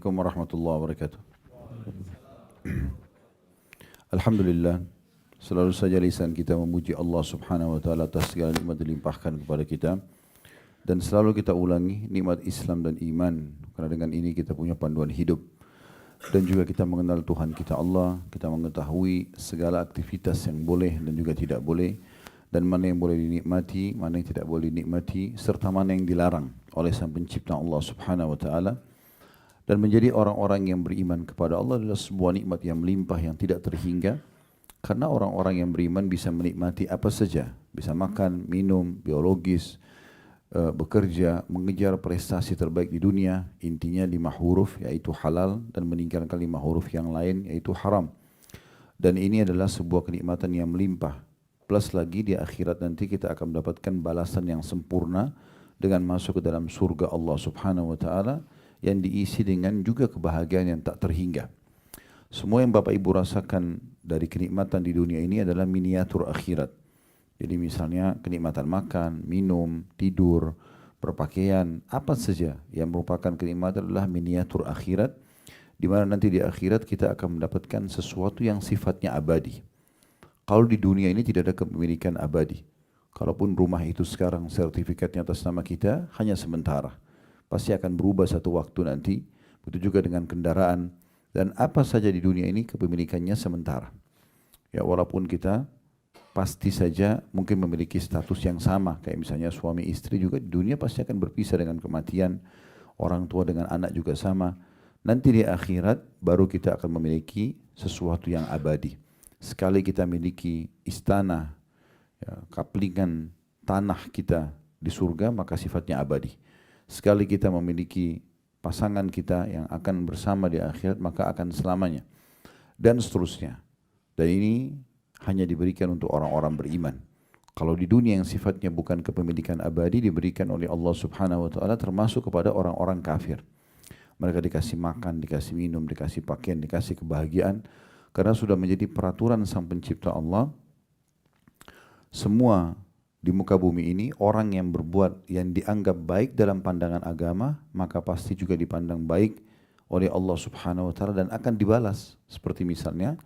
Assalamualaikum warahmatullahi wabarakatuh. Alhamdulillah, selalu saja lisan kita memuji Allah subhanahu wa ta'ala atas segala nikmat dilimpahkan kepada kita. Dan selalu kita ulangi nikmat Islam dan iman, karena dengan ini kita punya panduan hidup. Dan juga kita mengenal Tuhan kita Allah, kita mengetahui segala aktivitas yang boleh dan juga tidak boleh. Dan mana yang boleh dinikmati, mana yang tidak boleh dinikmati, serta mana yang dilarang oleh Sang Pencipta Allah subhanahu wa ta'ala. Dan menjadi orang-orang yang beriman kepada Allah adalah sebuah nikmat yang melimpah yang tidak terhingga. Karena orang-orang yang beriman bisa menikmati apa saja. Bisa makan, minum, biologis, bekerja, mengejar prestasi terbaik di dunia. Intinya 5 huruf yaitu halal dan meninggalkan 5 huruf yang lain yaitu haram. Dan ini adalah sebuah kenikmatan yang melimpah. Plus lagi di akhirat nanti kita akan mendapatkan balasan yang sempurna dengan masuk ke dalam surga Allah subhanahu wa ta'ala yang diisi dengan juga kebahagiaan yang tak terhingga. Semua yang Bapak Ibu rasakan dari kenikmatan di dunia ini adalah miniatur akhirat. Jadi misalnya kenikmatan makan, minum, tidur, berpakaian, apa saja yang merupakan kenikmatan adalah miniatur akhirat, di mana nanti di akhirat kita akan mendapatkan sesuatu yang sifatnya abadi. Kalau di dunia ini tidak ada kepemilikan abadi. Kalaupun rumah itu sekarang sertifikatnya atas nama kita, hanya sementara. Pasti akan berubah satu waktu nanti. Begitu juga dengan kendaraan. Dan apa saja di dunia ini kepemilikannya sementara. Ya, walaupun kita pasti saja mungkin memiliki status yang sama. Kayak misalnya suami istri juga di dunia pasti akan berpisah dengan kematian. Orang tua dengan anak juga sama. Nanti di akhirat baru kita akan memiliki sesuatu yang abadi. Sekali kita miliki istana, ya, kaplingan tanah kita di surga, maka sifatnya abadi. Sekali kita memiliki pasangan kita yang akan bersama di akhirat, maka akan selamanya. Dan seterusnya. Dan ini hanya diberikan untuk orang-orang beriman. Kalau di dunia yang sifatnya bukan kepemilikan abadi, diberikan oleh Allah subhanahu wa ta'ala termasuk kepada orang-orang kafir. Mereka dikasih makan, dikasih minum, dikasih pakaian, dikasih kebahagiaan. Karena sudah menjadi peraturan Sang Pencipta Allah, semua di muka bumi ini orang yang berbuat yang dianggap baik dalam pandangan agama, maka pasti juga dipandang baik oleh Allah subhanahu wa ta'ala dan akan dibalas. Seperti misalnya,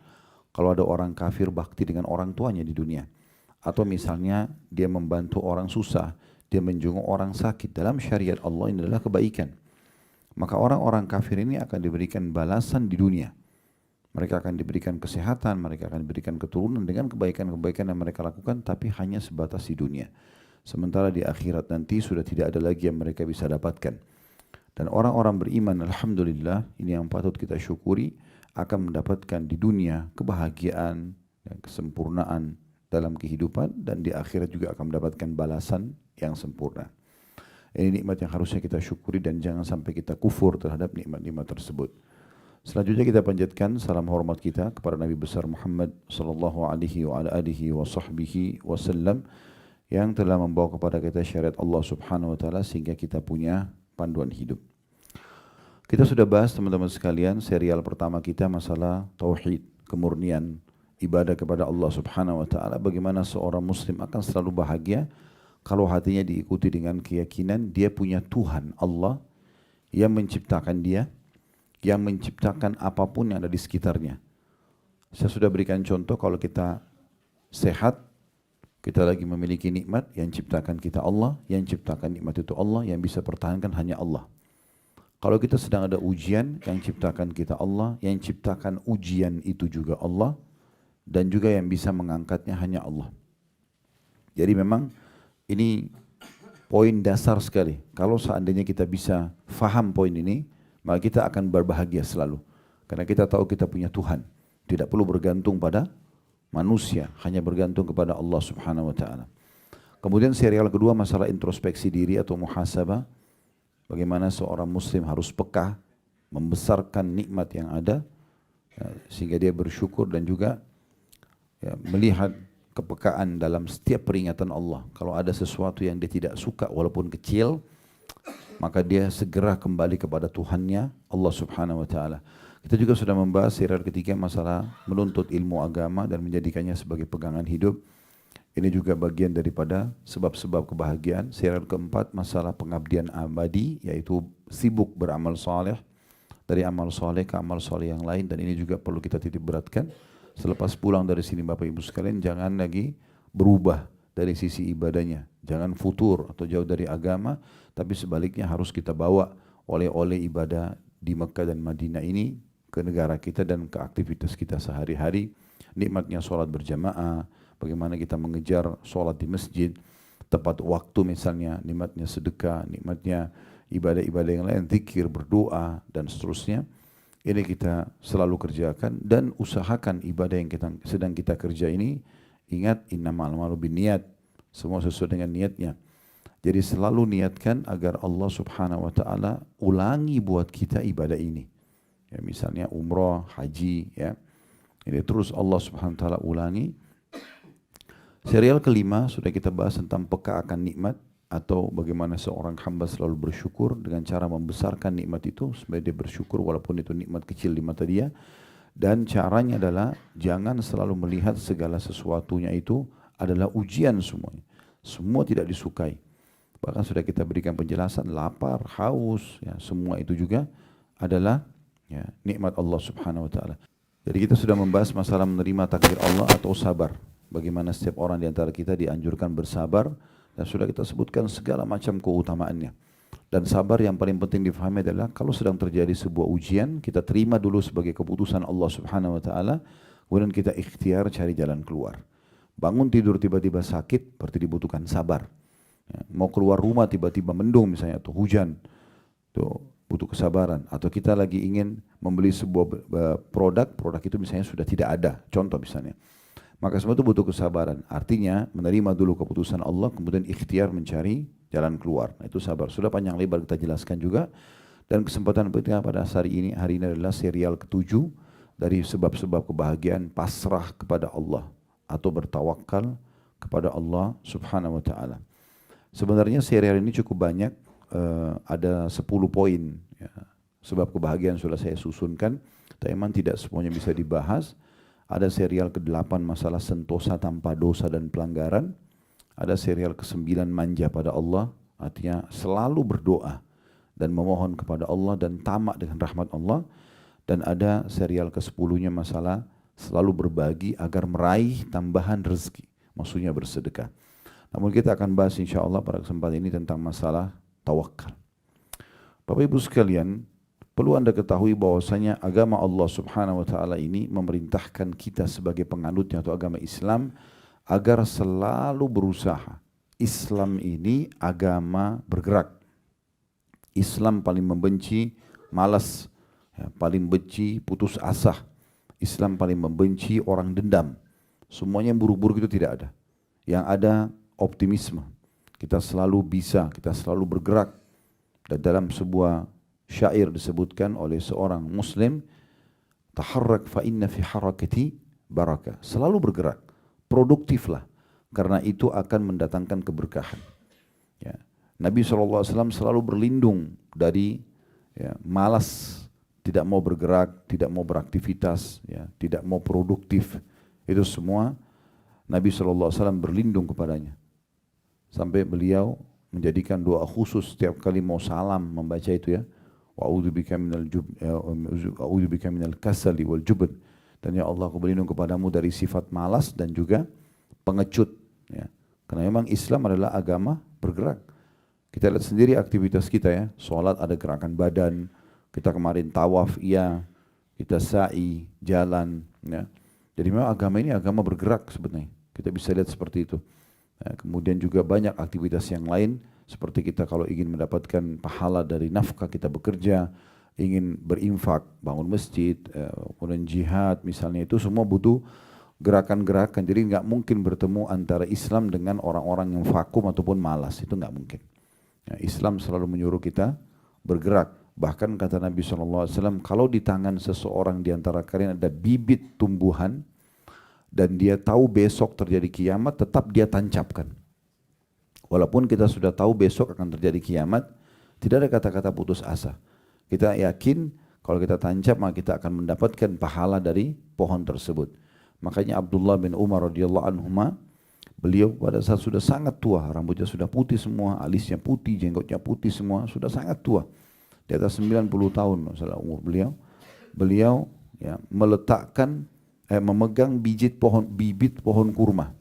kalau ada orang kafir bakti dengan orang tuanya di dunia. Atau misalnya dia membantu orang susah, dia menjenguk orang sakit. Dalam syariat Allah ini adalah kebaikan. Maka orang-orang kafir ini akan diberikan balasan di dunia. Mereka akan diberikan kesehatan, mereka akan diberikan keturunan dengan kebaikan-kebaikan yang mereka lakukan, tapi hanya sebatas di dunia. Sementara di akhirat nanti sudah tidak ada lagi yang mereka bisa dapatkan. Dan orang-orang beriman, alhamdulillah, ini yang patut kita syukuri, akan mendapatkan di dunia kebahagiaan, kesempurnaan dalam kehidupan, dan di akhirat juga akan mendapatkan balasan yang sempurna. Ini nikmat yang harusnya kita syukuri dan jangan sampai kita kufur terhadap nikmat-nikmat tersebut. Selanjutnya kita panjatkan salam hormat kita kepada Nabi besar Muhammad sallallahu alaihi wa ala alihi wa sahbihi wasallam yang telah membawa kepada kita syariat Allah subhanahu wa ta'ala sehingga kita punya panduan hidup. Kita sudah bahas teman-teman sekalian serial pertama kita masalah tauhid, kemurnian, ibadah kepada Allah subhanahu wa ta'ala. Bagaimana seorang muslim akan selalu bahagia kalau hatinya diikuti dengan keyakinan dia punya Tuhan Allah yang menciptakan dia, yang menciptakan apapun yang ada di sekitarnya. Saya sudah berikan contoh kalau kita sehat, kita lagi memiliki nikmat, yang ciptakan kita Allah, yang ciptakan nikmat itu Allah, yang bisa pertahankan hanya Allah. Kalau kita sedang ada ujian, yang ciptakan kita Allah, yang ciptakan ujian itu juga Allah, dan juga yang bisa mengangkatnya hanya Allah. Jadi memang ini poin dasar sekali. Kalau seandainya kita bisa faham poin ini, maka kita akan berbahagia selalu. Karena kita tahu kita punya Tuhan. Tidak perlu bergantung pada manusia, hanya bergantung kepada Allah subhanahu wa ta'ala. Kemudian serial kedua masalah introspeksi diri atau muhasabah. Bagaimana seorang muslim harus peka, membesarkan nikmat yang ada, sehingga dia bersyukur dan juga melihat kepekaan dalam setiap peringatan Allah. Kalau ada sesuatu yang dia tidak suka walaupun kecil, maka dia segera kembali kepada Tuhannya, Allah subhanahu wa ta'ala. Kita juga sudah membahas serial ketiga masalah menuntut ilmu agama dan menjadikannya sebagai pegangan hidup. Ini juga bagian daripada sebab-sebab kebahagiaan. Serial keempat masalah pengabdian abadi, yaitu sibuk beramal saleh, dari amal soleh ke amal soleh yang lain, dan ini juga perlu kita titik beratkan. Selepas pulang dari sini Bapak Ibu sekalian, jangan lagi berubah dari sisi ibadahnya. Jangan futur atau jauh dari agama, tapi sebaliknya harus kita bawa oleh-oleh ibadah di Mekah dan Madinah ini ke negara kita dan ke aktivitas kita sehari-hari. Nikmatnya sholat berjamaah, bagaimana kita mengejar sholat di masjid, tepat waktu misalnya, nikmatnya sedekah, nikmatnya ibadah-ibadah yang lain, zikir, berdoa, dan seterusnya. Ini kita selalu kerjakan dan usahakan ibadah yang sedang kita kerja ini. Ingat, innamal a'malu binniyat, semua sesuai dengan niatnya. Jadi selalu niatkan agar Allah Subhanahu wa taala ulangi buat kita ibadah ini. Ya, misalnya umrah, haji, ya. Ini terus Allah Subhanahu wa taala ulangi. Serial kelima sudah kita bahas tentang peka akan nikmat, atau bagaimana seorang hamba selalu bersyukur dengan cara membesarkan nikmat itu supaya dia bersyukur walaupun itu nikmat kecil di mata dia. Dan caranya adalah jangan selalu melihat segala sesuatunya itu adalah ujian semuanya. Semua tidak disukai. Bahkan sudah kita berikan penjelasan, lapar, haus, ya, semua itu juga adalah ya, nikmat Allah Subhanahu wa taala. Jadi kita sudah membahas masalah menerima takdir Allah atau sabar. Bagaimana setiap orang di antara kita dianjurkan bersabar, dan sudah kita sebutkan segala macam keutamaannya. Dan sabar yang paling penting difahami adalah kalau sedang terjadi sebuah ujian, kita terima dulu sebagai keputusan Allah Subhanahu wa taala, kemudian kita ikhtiar cari jalan keluar. Bangun tidur tiba-tiba sakit, berarti dibutuhkan sabar. Ya, mau keluar rumah tiba-tiba mendung misalnya atau hujan, tuh butuh kesabaran. Atau kita lagi ingin membeli sebuah produk itu misalnya sudah tidak ada, contoh misalnya. Maka semua itu butuh kesabaran. Artinya menerima dulu keputusan Allah, kemudian ikhtiar mencari jalan keluar. Nah, itu sabar. Sudah panjang lebar kita jelaskan juga. Dan kesempatan kita pada hari ini adalah serial ke-7 dari sebab-sebab kebahagiaan pasrah kepada Allah atau bertawakal kepada Allah Subhanahu wa taala. Sebenarnya serial ini cukup banyak, ada 10 poin. Ya. Sebab kebahagiaan sudah saya susunkan, tapi memang tidak semuanya bisa dibahas. Ada serial ke-8 masalah sentosa tanpa dosa dan pelanggaran. Ada serial ke-9 manja pada Allah, artinya selalu berdoa dan memohon kepada Allah dan tamak dengan rahmat Allah. Dan ada serial ke-10-nya masalah selalu berbagi agar meraih tambahan rezeki, maksudnya bersedekah. Namun kita akan bahas insyaAllah pada kesempatan ini tentang masalah tawakal. Bapak Ibu sekalian, perlu Anda ketahui bahwasanya agama Allah Subhanahu wa taala ini memerintahkan kita sebagai penganutnya atau agama Islam agar selalu berusaha. Islam ini agama bergerak. Islam paling membenci malas, ya, paling benci putus asa. Islam paling membenci orang dendam. Semuanya yang buruk-buruk itu tidak ada. Yang ada optimisme. Kita selalu bisa, kita selalu bergerak. Dan dalam sebuah syair disebutkan oleh seorang muslim, taharrak fa inna fi harakati barakah. Selalu bergerak, produktiflah, karena itu akan mendatangkan keberkahan. Ya. Nabi SAW selalu berlindung dari malas, tidak mau bergerak, tidak mau beraktivitas, ya, tidak mau produktif. Itu semua Nabi SAW berlindung kepadanya. Sampai beliau menjadikan doa khusus setiap kali mau salam membaca itu, ya. Wa'udzubika minal kasali wal jubn. Dan ya Allah, aku berlindung kepadamu dari sifat malas dan juga pengecut. Ya. Karena memang Islam adalah agama bergerak. Kita lihat sendiri aktivitas kita, ya. Sholat ada gerakan badan. Kita kemarin tawaf, iya. Kita sa'i, jalan. Ya. Jadi memang agama ini agama bergerak sebenarnya. Kita bisa lihat seperti itu. Ya, kemudian juga banyak aktivitas yang lain. Seperti kita kalau ingin mendapatkan pahala dari nafkah kita bekerja, ingin berinfak, bangun masjid, kemudian jihad misalnya, itu semua butuh gerakan-gerakan. Jadi nggak mungkin bertemu antara Islam dengan orang-orang yang vakum ataupun malas, itu nggak mungkin. Ya, Islam selalu menyuruh kita bergerak. Bahkan kata Nabi SAW, kalau di tangan seseorang di antara kalian ada bibit tumbuhan dan dia tahu besok terjadi kiamat, tetap dia tancapkan. Walaupun kita sudah tahu besok akan terjadi kiamat, tidak ada kata-kata putus asa. Kita yakin kalau kita tancap maka kita akan mendapatkan pahala dari pohon tersebut. Makanya Abdullah bin Umar radhiyallahu anhuma, beliau pada saat sudah sangat tua, rambutnya sudah putih semua, alisnya putih, jenggotnya putih semua, sudah sangat tua. di atas 90 tahun masalah umur beliau. Beliau ya, memegang bibit pohon kurma.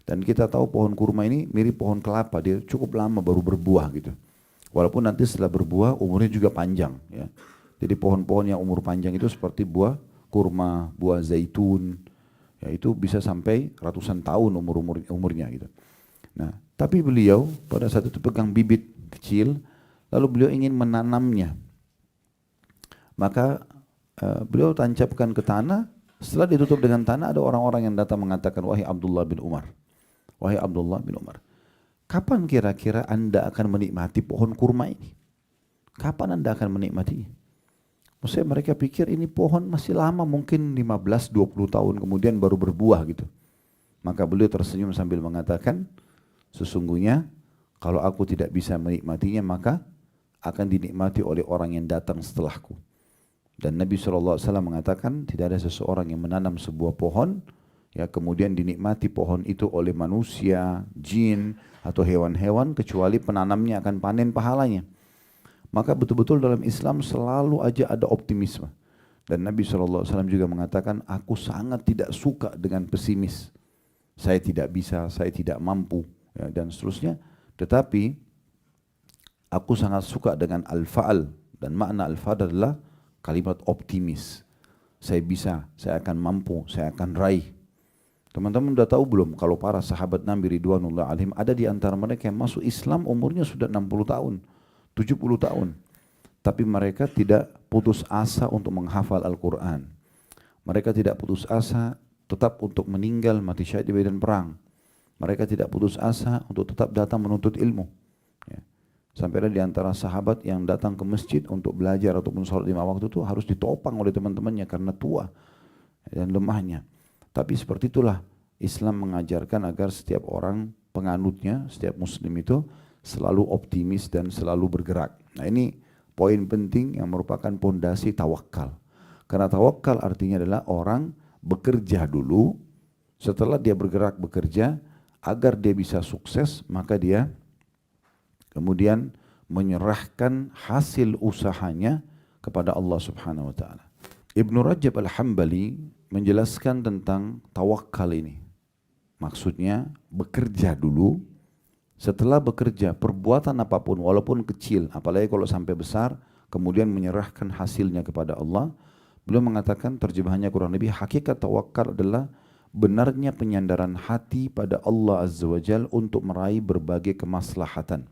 Dan kita tahu pohon kurma ini mirip pohon kelapa, dia cukup lama baru berbuah gitu. Walaupun nanti setelah berbuah umurnya juga panjang ya. Jadi pohon-pohon yang umur panjang itu seperti buah kurma, buah zaitun, ya itu bisa sampai ratusan tahun umurnya gitu. Nah, tapi beliau pada saat itu pegang bibit kecil, lalu beliau ingin menanamnya. Maka beliau tancapkan ke tanah. Setelah ditutup dengan tanah, ada orang-orang yang datang mengatakan, wahai Abdullah bin Umar, wahai Abdullah bin Umar, kapan kira-kira Anda akan menikmati pohon kurma ini? Kapan Anda akan menikmatinya? Maksudnya mereka pikir ini pohon masih lama, mungkin 15-20 tahun kemudian baru berbuah gitu. Maka beliau tersenyum sambil mengatakan, sesungguhnya kalau aku tidak bisa menikmatinya, maka akan dinikmati oleh orang yang datang setelahku. Dan Nabi SAW mengatakan tidak ada seseorang yang menanam sebuah pohon, ya kemudian dinikmati pohon itu oleh manusia, jin, atau hewan-hewan, kecuali penanamnya akan panen pahalanya. Maka betul-betul dalam Islam selalu aja ada optimisme. Dan Nabi SAW juga mengatakan, aku sangat tidak suka dengan pesimis. Saya tidak bisa, saya tidak mampu, ya, dan seterusnya. Tetapi aku sangat suka dengan al-fa'al. Dan makna al-fa'al adalah kalimat optimis. Saya bisa, saya akan mampu, saya akan raih. Teman-teman udah tahu belum kalau para sahabat Nabi Ridwanullah alaihim ada di antara mereka yang masuk Islam umurnya sudah 60 tahun. 70 tahun. Tapi mereka tidak putus asa untuk menghafal Al-Quran. Mereka tidak putus asa tetap untuk meninggal mati syahid di medan perang. Mereka tidak putus asa untuk tetap datang menuntut ilmu. Ya. Sampai ada di antara sahabat yang datang ke masjid untuk belajar ataupun sholat 5 waktu itu harus ditopang oleh teman-temannya karena tua dan lemahnya. Tapi seperti itulah Islam mengajarkan agar setiap orang penganutnya, setiap muslim itu selalu optimis dan selalu bergerak. Nah ini poin penting yang merupakan pondasi tawakal. Karena tawakal artinya adalah orang bekerja dulu, setelah dia bergerak bekerja, agar dia bisa sukses, maka dia kemudian menyerahkan hasil usahanya kepada Allah Subhanahu wa taala. Ibnu Rajab Al-Hambali menjelaskan tentang tawakal ini. Maksudnya bekerja dulu. Setelah bekerja, perbuatan apapun walaupun kecil, apalagi kalau sampai besar, kemudian menyerahkan hasilnya kepada Allah. Beliau mengatakan terjemahannya kurang lebih, hakikat tawakal adalah benarnya penyandaran hati pada Allah Azza wa Jal untuk meraih berbagai kemaslahatan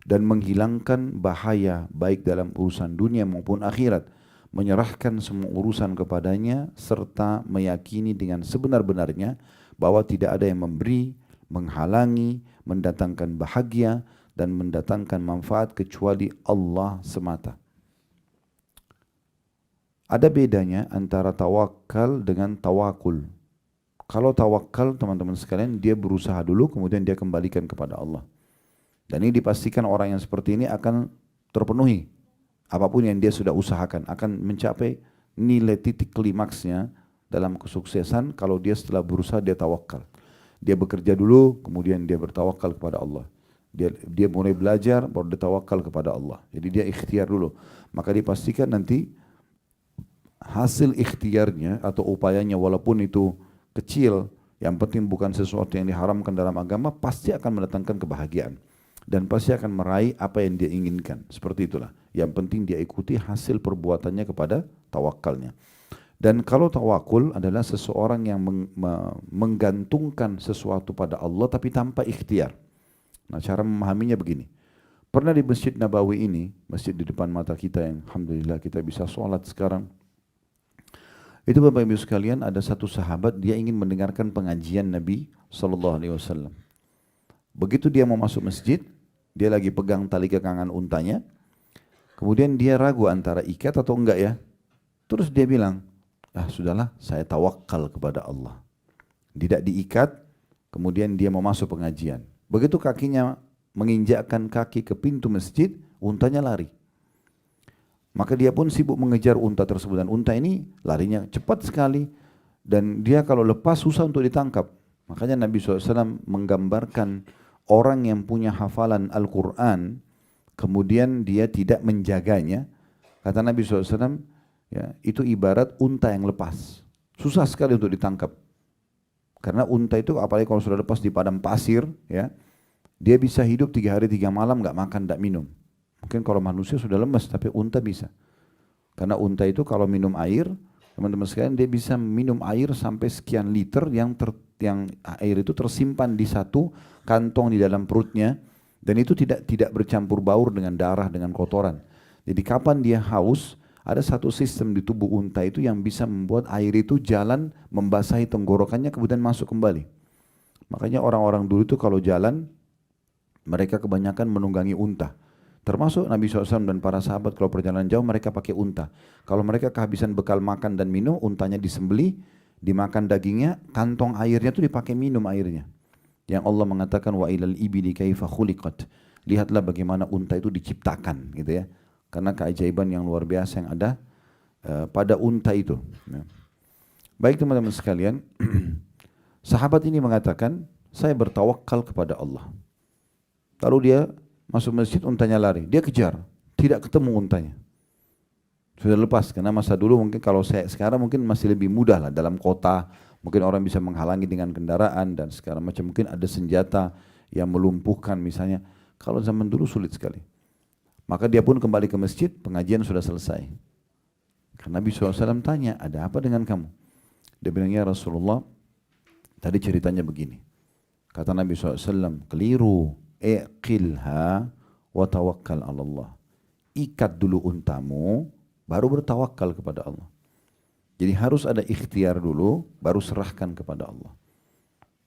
dan menghilangkan bahaya baik dalam urusan dunia maupun akhirat, menyerahkan semua urusan kepadanya serta meyakini dengan sebenar-benarnya bahwa tidak ada yang memberi, menghalangi, mendatangkan bahagia dan mendatangkan manfaat kecuali Allah semata. Ada bedanya antara tawakal dengan tawakul. Kalau tawakal teman-teman sekalian, dia berusaha dulu kemudian dia kembalikan kepada Allah. Dan ini dipastikan orang yang seperti ini akan terpenuhi. Apapun yang dia sudah usahakan akan mencapai nilai titik klimaksnya dalam kesuksesan kalau dia setelah berusaha dia tawakal. Dia bekerja dulu, kemudian dia bertawakal kepada Allah. Dia mulai belajar, baru dia tawakal kepada Allah. Jadi dia ikhtiar dulu. Maka dipastikan nanti hasil ikhtiarnya atau upayanya walaupun itu kecil, yang penting bukan sesuatu yang diharamkan dalam agama, pasti akan mendatangkan kebahagiaan. Dan pasti akan meraih apa yang dia inginkan. Seperti itulah. Yang penting dia ikuti hasil perbuatannya kepada tawakalnya. Dan kalau tawakul adalah seseorang yang menggantungkan sesuatu pada Allah tapi tanpa ikhtiar. Nah cara memahaminya begini. Pernah di Masjid Nabawi ini, masjid di depan mata kita yang alhamdulillah kita bisa sholat sekarang. Itu Bapak Ibu sekalian, ada satu sahabat dia ingin mendengarkan pengajian Nabi SAW. Begitu dia mau masuk masjid, dia lagi pegang tali kekangan untanya. Kemudian dia ragu antara ikat atau enggak ya. Terus dia bilang, sudahlah, saya tawakal kepada Allah. Tidak diikat, kemudian dia mau masuk pengajian. Begitu kakinya menginjakkan kaki ke pintu masjid, untanya lari. Maka dia pun sibuk mengejar unta tersebut. Dan unta ini larinya cepat sekali. Dan dia kalau lepas susah untuk ditangkap. Makanya Nabi SAW menggambarkan orang yang punya hafalan Al-Quran, kemudian dia tidak menjaganya, kata Nabi SAW, ya, itu ibarat unta yang lepas. Susah sekali untuk ditangkap. Karena unta itu apalagi kalau sudah lepas di padang pasir, ya, dia bisa hidup 3 hari 3 malam nggak makan, nggak minum. Mungkin kalau manusia sudah lemes, tapi unta bisa. Karena unta itu kalau minum air, teman-teman sekalian, dia bisa minum air sampai sekian liter yang air itu tersimpan di satu kantong di dalam perutnya, dan itu tidak bercampur baur dengan darah, dengan kotoran. Jadi kapan dia haus, ada satu sistem di tubuh unta itu yang bisa membuat air itu jalan membasahi tenggorokannya kemudian masuk kembali. Makanya orang-orang dulu itu kalau jalan, mereka kebanyakan menunggangi unta. Termasuk Nabi SAW dan para sahabat kalau perjalanan jauh mereka pakai unta. Kalau mereka kehabisan bekal makan dan minum, untanya disembeli, dimakan dagingnya, kantong airnya itu dipakai minum airnya. Yang Allah mengatakan wa ilal ibili kaifa khuliqat. Lihatlah bagaimana unta itu diciptakan, gitu ya. Karena keajaiban yang luar biasa yang ada pada unta itu. Ya. Baik teman-teman sekalian, sahabat ini mengatakan, saya bertawakal kepada Allah. Lalu dia masuk masjid, untanya lari. Dia kejar, tidak ketemu untanya. Sudah lepas, karena masa dulu mungkin kalau saya sekarang mungkin masih lebih mudah lah dalam kota. Mungkin orang bisa menghalangi dengan kendaraan dan segala macam. Mungkin ada senjata yang melumpuhkan misalnya. Kalau zaman dulu sulit sekali. Maka dia pun kembali ke masjid, pengajian sudah selesai. Karena Nabi SAW tanya, ada apa dengan kamu? Dia bilang, ya Rasulullah, tadi ceritanya begini. Kata Nabi SAW, keliru, iqilha wa tawakkal ala Allah. Ikat dulu untamu, baru bertawakal kepada Allah. Jadi harus ada ikhtiar dulu, baru serahkan kepada Allah.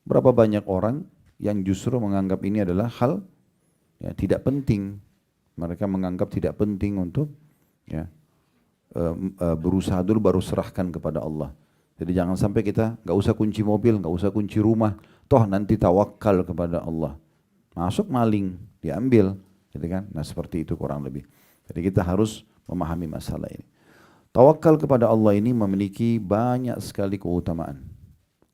Berapa banyak orang yang justru menganggap ini adalah hal ya, tidak penting. Mereka menganggap tidak penting untuk ya, berusaha dulu baru serahkan kepada Allah. Jadi jangan sampai kita nggak usah kunci mobil, nggak usah kunci rumah, toh nanti tawakal kepada Allah. Masuk maling, diambil, gitu kan? Nah seperti itu kurang lebih. Jadi kita harus memahami masalah ini. Tawakal kepada Allah ini memiliki banyak sekali keutamaan.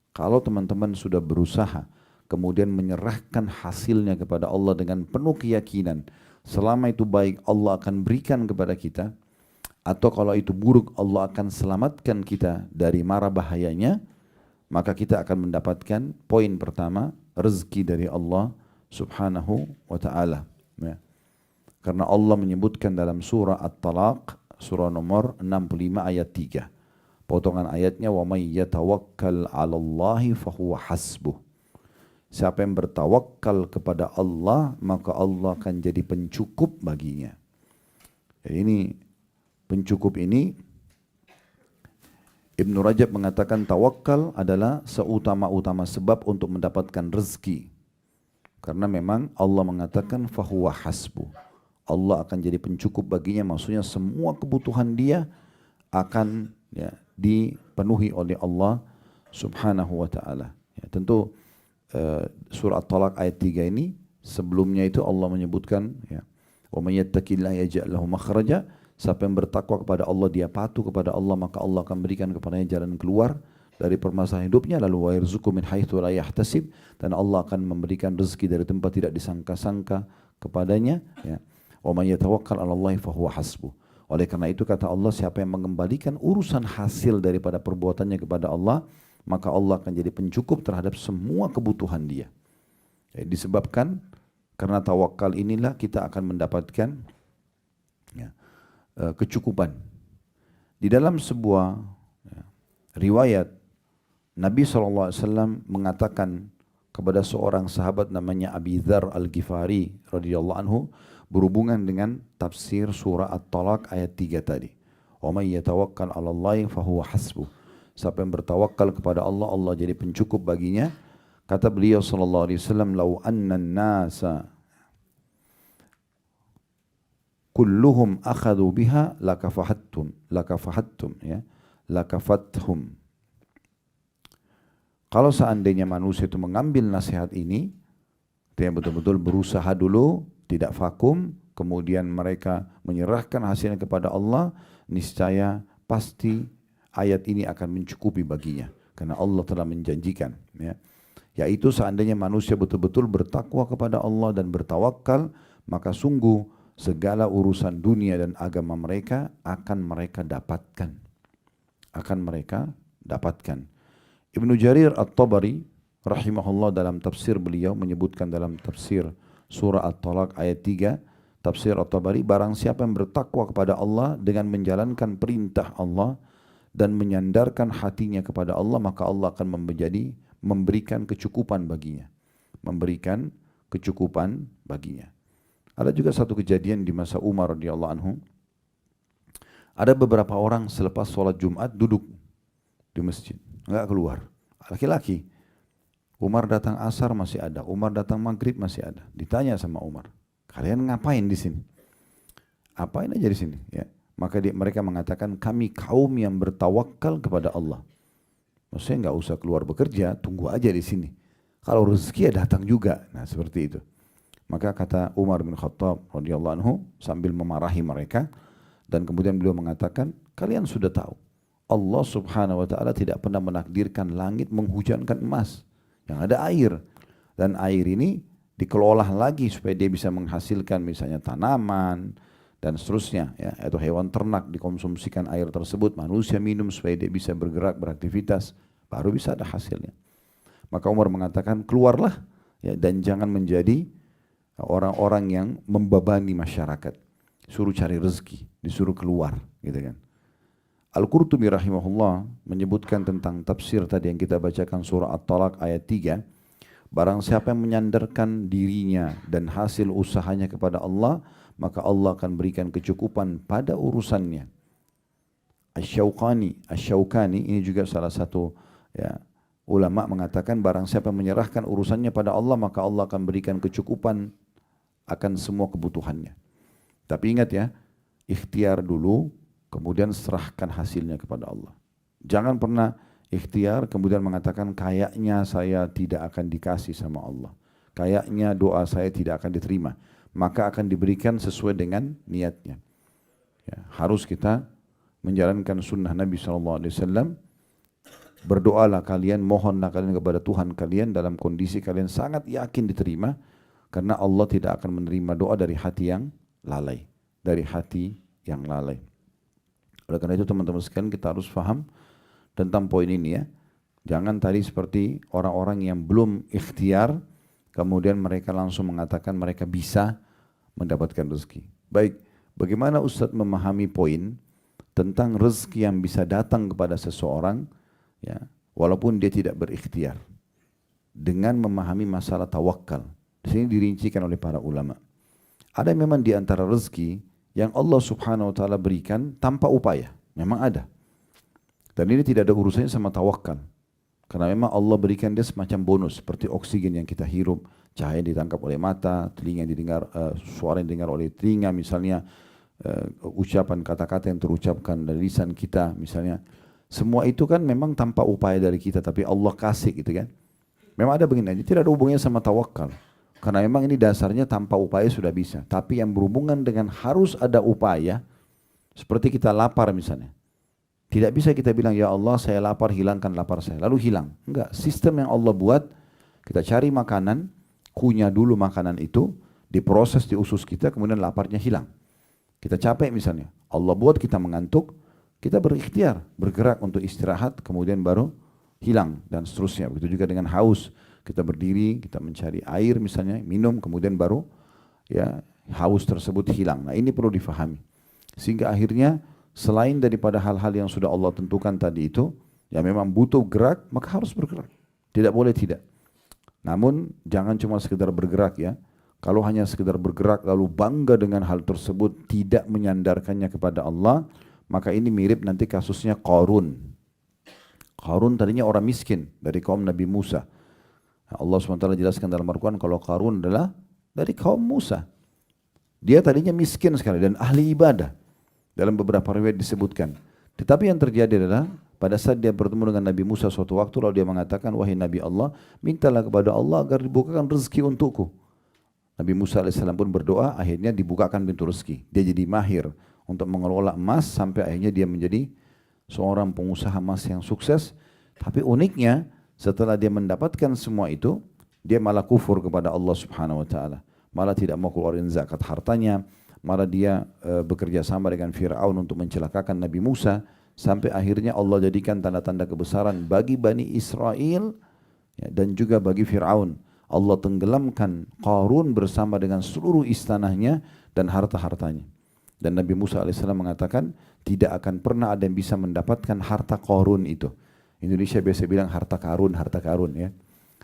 Kalau teman-teman sudah berusaha, kemudian menyerahkan hasilnya kepada Allah dengan penuh keyakinan, selama itu baik Allah akan berikan kepada kita, atau kalau itu buruk Allah akan selamatkan kita dari mara bahayanya, maka kita akan mendapatkan poin pertama, rezeki dari Allah subhanahu wa ta'ala. Ya. Karena Allah menyebutkan dalam surah At-Talaq, surah nomor 65 ayat 3. Potongan ayatnya, وَمَنْ يَتَوَكَّلْ عَلَى اللَّهِ فَهُوَ حَسْبُهُ. Siapa yang bertawakal kepada Allah, maka Allah akan jadi pencukup baginya. Jadi ini, pencukup ini, Ibnu Rajab mengatakan tawakal adalah seutama-utama sebab untuk mendapatkan rezeki. Karena memang Allah mengatakan fahuwa hasbu. Allah akan jadi pencukup baginya, maksudnya semua kebutuhan dia akan ya, dipenuhi oleh Allah subhanahu wa ta'ala. Ya, tentu surah At-Talaq ayat 3 ini sebelumnya itu Allah menyebutkan ya, wa may yattaqillaha yaj'al lahu makhraja. Siapa yang bertakwa kepada Allah, dia patuh kepada Allah, maka Allah akan berikan kepadanya jalan keluar dari permasalahan hidupnya. Lalu wa yarzuqhu min haitsu la yahtasib, dan Allah akan memberikan rezeki dari tempat tidak disangka-sangka kepadanya ya. Wa may yatawakkal 'ala Allah fa huwa hasbuh. Oleh karena itu kata Allah, siapa yang mengembalikan urusan hasil daripada perbuatannya kepada Allah, maka Allah akan jadi pencukup terhadap semua kebutuhan dia. Jadi disebabkan karena tawakal inilah kita akan mendapatkan ya, kecukupan. Di dalam sebuah ya, riwayat, Nabi SAW mengatakan kepada seorang sahabat namanya Abi Dzar Al-Ghifari radhiyallahu anhu, berhubungan dengan tafsir surah At-Talaq ayat 3 tadi. Wa may yatawakkal 'ala Allahi fa huwa hasbuh. Siapa yang bertawakal kepada Allah, Allah jadi pencukup baginya. Kata beliau sallallahu alaihi wasallam, "Lau anna an-nasa kulluhum akhadhu biha lakafahattum ya, lakafathum." Kalau seandainya manusia itu mengambil nasihat ini, dia betul-betul berusaha dulu, tidak vakum, kemudian mereka menyerahkan hasilnya kepada Allah, niscaya pasti ayat ini akan mencukupi baginya. Karena Allah telah menjanjikan. Ya. Yaitu seandainya manusia betul-betul bertakwa kepada Allah dan bertawakal, maka sungguh segala urusan dunia dan agama mereka akan mereka dapatkan. Akan mereka dapatkan. Ibnu Jarir At-Tabari rahimahullah dalam tafsir beliau menyebutkan dalam tafsir surah At-Talaq ayat 3, tafsir At-Tabari, barang siapa yang bertakwa kepada Allah dengan menjalankan perintah Allah dan menyandarkan hatinya kepada Allah, maka Allah akan memberikan kecukupan baginya. Memberikan kecukupan baginya. Ada juga satu kejadian di masa Umar radhiyallahu anhu. Ada beberapa orang selepas sholat Jumat duduk di masjid, enggak keluar. Laki-laki. Umar datang asar masih ada, Umar datang maghrib masih ada. Ditanya sama Umar, kalian ngapain di sini? Apain aja di sini? Ya. Maka mereka mengatakan, kami kaum yang bertawakal kepada Allah. Maksudnya nggak usah keluar bekerja, tunggu aja di sini. Kalau rezeki ya datang juga. Nah seperti itu. Maka kata Umar bin Khattab radhiyallahu anhu sambil memarahi mereka, dan kemudian beliau mengatakan, kalian sudah tahu Allah subhanahu wa ta'ala tidak pernah menakdirkan langit menghujankan emas, yang ada air, dan air ini dikelola lagi supaya dia bisa menghasilkan misalnya tanaman dan seterusnya, ya, atau hewan ternak dikonsumsikan air tersebut, manusia minum supaya dia bisa bergerak beraktivitas, baru bisa ada hasilnya. Maka Umar mengatakan, keluarlah, ya, dan jangan menjadi orang-orang yang membebani masyarakat. Suruh cari rezeki, disuruh keluar, gitu kan. Al-Qurtubi rahimahullah menyebutkan tentang tafsir tadi yang kita bacakan surah At-Talaq ayat 3, barang siapa yang menyandarkan dirinya dan hasil usahanya kepada Allah, maka Allah akan berikan kecukupan pada urusannya. Asy-Syaukani ini juga salah satu, ya, ulama mengatakan barang siapa yang menyerahkan urusannya pada Allah, maka Allah akan berikan kecukupan akan semua kebutuhannya. Tapi ingat ya, ikhtiar dulu, kemudian serahkan hasilnya kepada Allah. Jangan pernah ikhtiar kemudian mengatakan kayaknya saya tidak akan dikasih sama Allah. Kayaknya doa saya tidak akan diterima. Maka akan diberikan sesuai dengan niatnya. Ya, harus kita menjalankan sunnah Nabi SAW. Berdoalah kalian, mohonlah kalian kepada Tuhan kalian dalam kondisi kalian sangat yakin diterima. Karena Allah tidak akan menerima doa dari hati yang lalai. Dari hati yang lalai. Oleh karena itu teman-teman sekalian kita harus paham tentang poin ini ya. Jangan tadi seperti orang-orang yang belum ikhtiar, kemudian mereka langsung mengatakan mereka bisa mendapatkan rezeki. Baik, bagaimana Ustadz memahami poin tentang rezeki yang bisa datang kepada seseorang, ya, walaupun dia tidak berikhtiar. Dengan memahami masalah tawakal. Di sini dirincikan oleh para ulama. Ada memang di antara rezeki yang Allah subhanahu wa ta'ala berikan tanpa upaya. Memang ada. Dan ini tidak ada urusannya sama tawakal. Karena memang Allah berikan dia semacam bonus. Seperti oksigen yang kita hirup, cahaya yang ditangkap oleh mata, telinga yang didengar, suara yang didengar oleh telinga misalnya, ucapan kata-kata yang terucapkan dari lisan kita misalnya. Semua itu kan memang tanpa upaya dari kita, tapi Allah kasih gitu kan. Memang ada begini aja, tidak ada hubungannya sama tawakal. Karena memang ini dasarnya tanpa upaya sudah bisa. Tapi yang berhubungan dengan harus ada upaya, seperti kita lapar misalnya. Tidak bisa kita bilang, ya Allah saya lapar, hilangkan lapar saya. Lalu hilang. Enggak, sistem yang Allah buat, kita cari makanan, kunyah dulu makanan itu, diproses di usus kita, kemudian laparnya hilang. Kita capek misalnya, Allah buat kita mengantuk, kita berikhtiar, bergerak untuk istirahat, kemudian baru hilang, dan seterusnya. Begitu juga dengan haus. Kita berdiri, kita mencari air misalnya, minum, kemudian baru ya haus tersebut hilang. Nah ini perlu difahami. Sehingga akhirnya selain daripada hal-hal yang sudah Allah tentukan tadi itu, ya memang butuh gerak, maka harus bergerak. Tidak boleh tidak. Namun jangan cuma sekedar bergerak ya. Kalau hanya sekedar bergerak lalu bangga dengan hal tersebut, tidak menyandarkannya kepada Allah, maka ini mirip nanti kasusnya Qarun. Qarun tadinya orang miskin dari kaum Nabi Musa. Allah SWT jelaskan dalam Al-Quran kalau Qarun adalah dari kaum Musa. Dia tadinya miskin sekali dan ahli ibadah. Dalam beberapa riwayat disebutkan. Tetapi yang terjadi adalah pada saat dia bertemu dengan Nabi Musa suatu waktu, lalu dia mengatakan, wahai Nabi Allah, mintalah kepada Allah agar dibukakan rezeki untukku. Nabi Musa AS pun berdoa, akhirnya dibukakan pintu rezeki. Dia jadi mahir untuk mengelola emas sampai akhirnya dia menjadi seorang pengusaha emas yang sukses. Tapi uniknya, setelah dia mendapatkan semua itu, dia malah kufur kepada Allah Subhanahu wa taala. Malah tidak mau keluarin zakat hartanya, malah dia bekerja sama dengan Fir'aun untuk mencelakakan Nabi Musa, sampai akhirnya Allah jadikan tanda-tanda kebesaran bagi Bani Israel ya, dan juga bagi Fir'aun. Allah tenggelamkan Qarun bersama dengan seluruh istananya dan harta-hartanya. Dan Nabi Musa AS mengatakan tidak akan pernah ada yang bisa mendapatkan harta Qarun itu. Indonesia biasa bilang harta karun ya.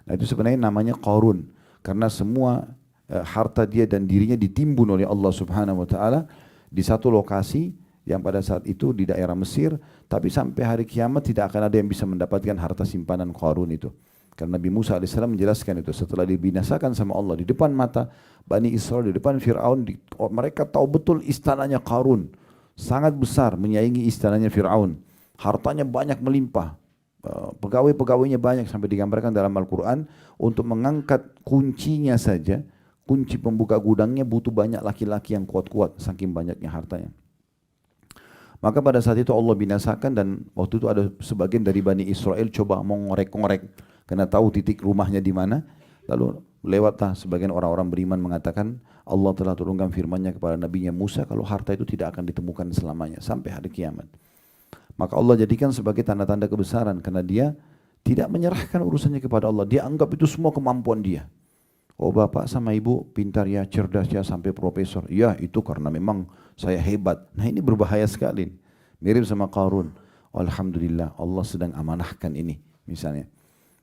Nah itu sebenarnya namanya Qarun karena semua harta dia dan dirinya ditimbun oleh Allah Subhanahu wa taala di satu lokasi yang pada saat itu di daerah Mesir, tapi sampai hari kiamat tidak akan ada yang bisa mendapatkan harta simpanan Qarun itu. Karena Nabi Musa AS menjelaskan itu setelah dibinasakan sama Allah di depan mata Bani Israel, di depan Fir'aun, mereka tahu betul istananya Qarun sangat besar, menyaingi istananya Fir'aun. Hartanya banyak melimpah, pegawai-pegawainya banyak sampai digambarkan dalam Al-Quran untuk mengangkat kuncinya saja, kunci pembuka gudangnya butuh banyak laki-laki yang kuat-kuat saking banyaknya hartanya. Maka pada saat itu Allah binasakan dan waktu itu ada sebagian dari Bani Israel coba mau ngorek-ngorek karena tahu titik rumahnya di mana. Lalu lewatlah sebagian orang-orang beriman mengatakan Allah telah turunkan firman-Nya kepada Nabi-Nya Musa kalau harta itu tidak akan ditemukan selamanya sampai hari kiamat. Maka Allah jadikan sebagai tanda-tanda kebesaran karena dia tidak menyerahkan urusannya kepada Allah. Dia anggap itu semua kemampuan dia. Oh bapak sama ibu pintar ya, cerdas ya sampai profesor. Ya itu karena memang saya hebat. Nah ini berbahaya sekali. Mirip sama Qarun. Alhamdulillah Allah sedang amanahkan ini misalnya.